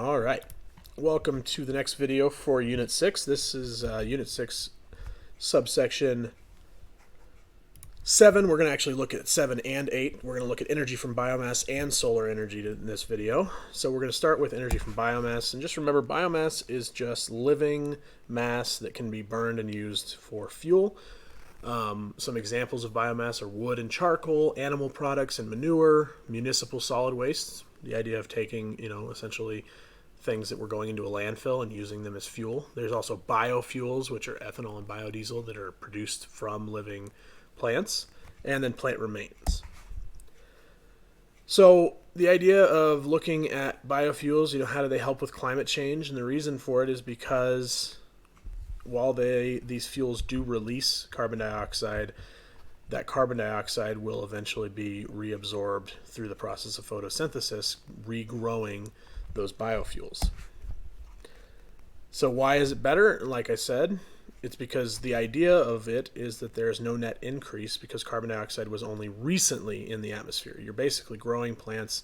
All right. Welcome to the next video for Unit 6. This is Unit 6, subsection 7. We're going to actually look at 7 and 8. We're going to look at energy from biomass and solar energy in this video. So we're going to start with energy from biomass. And just remember, biomass is just living mass that can be burned and used for fuel. Some examples of biomass are wood and charcoal, animal products and manure, municipal solid wastes. The idea of taking, essentially things that were going into a landfill and using them as fuel. There's also biofuels, which are ethanol and biodiesel that are produced from living plants, and then plant remains. So the idea of looking at biofuels, how do they help with climate change? And the reason for it is because while these fuels do release carbon dioxide, that carbon dioxide will eventually be reabsorbed through the process of photosynthesis, regrowing those biofuels. So why is it better? Like I said, it's because the idea of it is that there is no net increase because carbon dioxide was only recently in the atmosphere. You're basically growing plants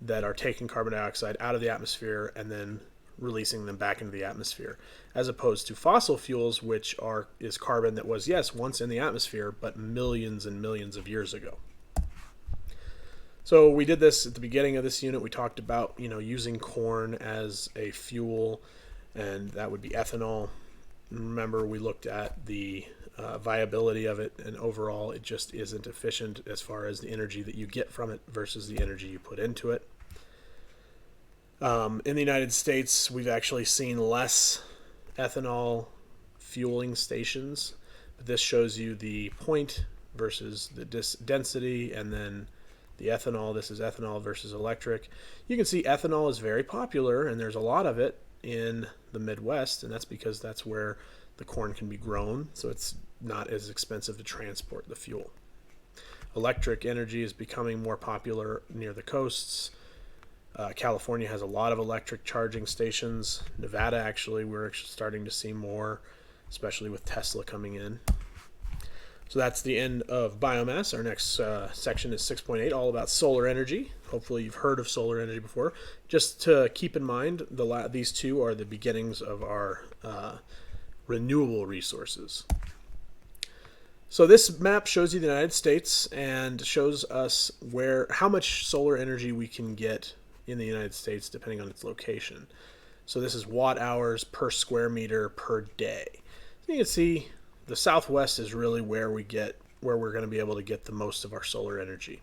that are taking carbon dioxide out of the atmosphere and then releasing them back into the atmosphere, as opposed to fossil fuels, which is carbon that was, yes, once in the atmosphere, but millions and millions of years ago. So we did this at the beginning of this unit. We talked about, using corn as a fuel, and that would be ethanol. Remember, we looked at the viability of it, and overall, it just isn't efficient as far as the energy that you get from it versus the energy you put into it. In the United States, we've actually seen less ethanol fueling stations. But this shows you the point versus the density, and then the ethanol. This is ethanol versus electric. You can see ethanol is very popular, and there's a lot of it in the Midwest, and that's because that's where the corn can be grown, so it's not as expensive to transport the fuel. Electric energy is becoming more popular near the coasts. California has a lot of electric charging stations. Nevada, actually, we're starting to see more, especially with Tesla coming in. So that's the end of biomass. Our next section is 6.8, all about solar energy. Hopefully you've heard of solar energy before. Just to keep in mind, these two are the beginnings of our renewable resources. So this map shows you the United States and shows us how much solar energy we can get in the United States depending on its location. So this is watt hours per square meter per day. So you can see the Southwest is really where we're going to be able to get the most of our solar energy.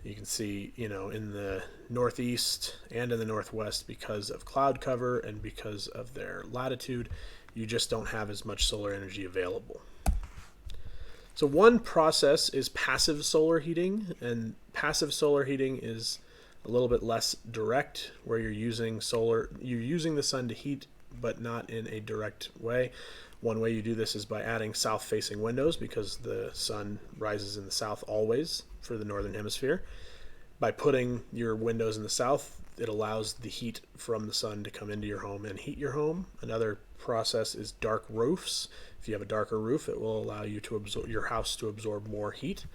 You can see, in the Northeast and in the Northwest, because of cloud cover and because of their latitude, you just don't have as much solar energy available. So one process is passive solar heating, and passive solar heating is a little bit less direct, where you're using the sun to heat, but not in a direct way. One way you do this is by adding south-facing windows, because the sun rises in the south always for the northern hemisphere. By putting your windows in the south, it allows the heat from the sun to come into your home and heat your home. Another process is dark roofs. If you have a darker roof, it will allow your house to absorb more heat.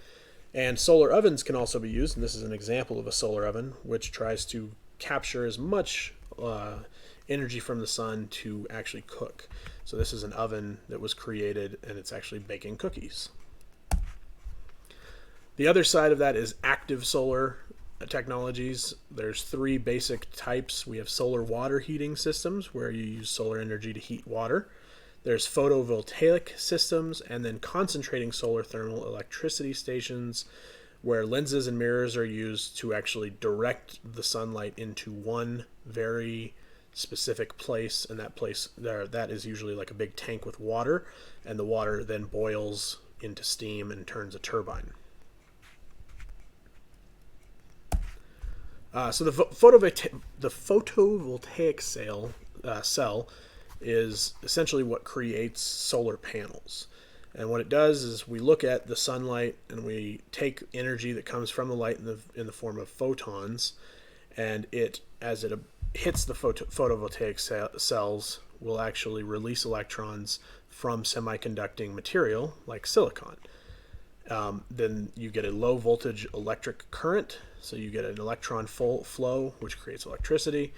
And solar ovens can also be used, and this is an example of a solar oven, which tries to capture as much energy from the sun to actually cook. So this is an oven that was created, and it's actually baking cookies. The other side of that is active solar technologies. There's three basic types. We have solar water heating systems, where you use solar energy to heat water. There's photovoltaic systems, and then concentrating solar thermal electricity stations, where lenses and mirrors are used to actually direct the sunlight into one very specific place, and that is usually like a big tank with water, and the water then boils into steam and turns a turbine. So the photovoltaic cell is essentially what creates solar panels. And what it does is we look at the sunlight and we take energy that comes from the light in the form of photons, and as it hits the photovoltaic cells, will actually release electrons from semiconducting material like silicon. Then you get a low voltage electric current, so you get an electron flow, which creates electricity.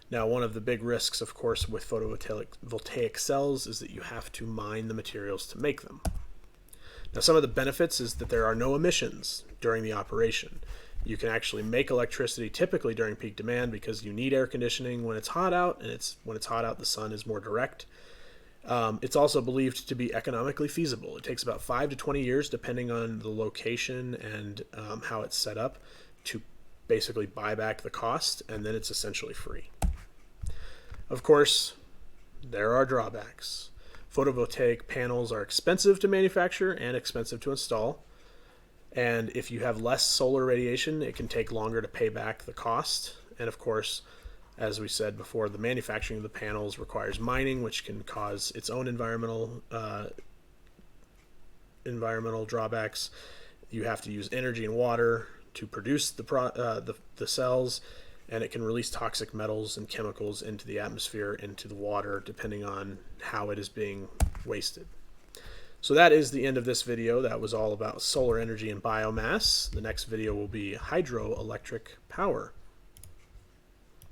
Now, one of the big risks, of course, with photovoltaic cells is that you have to mine the materials to make them. Now, some of the benefits is that there are no emissions during the operation. You can actually make electricity typically during peak demand because you need air conditioning when it's hot out, and when it's hot out, the sun is more direct. It's also believed to be economically feasible. It takes about 5 to 20 years, depending on the location and how it's set up, to basically buy back the cost, and then it's essentially free. Of course, there are drawbacks. Photovoltaic panels are expensive to manufacture and expensive to install. And if you have less solar radiation, it can take longer to pay back the cost. And of course, as we said before, the manufacturing of the panels requires mining, which can cause its own environmental drawbacks. You have to use energy and water to produce the cells, and it can release toxic metals and chemicals into the atmosphere, into the water, depending on how it is being wasted. So that is the end of this video. That was all about solar energy and biomass. The next video will be hydroelectric power.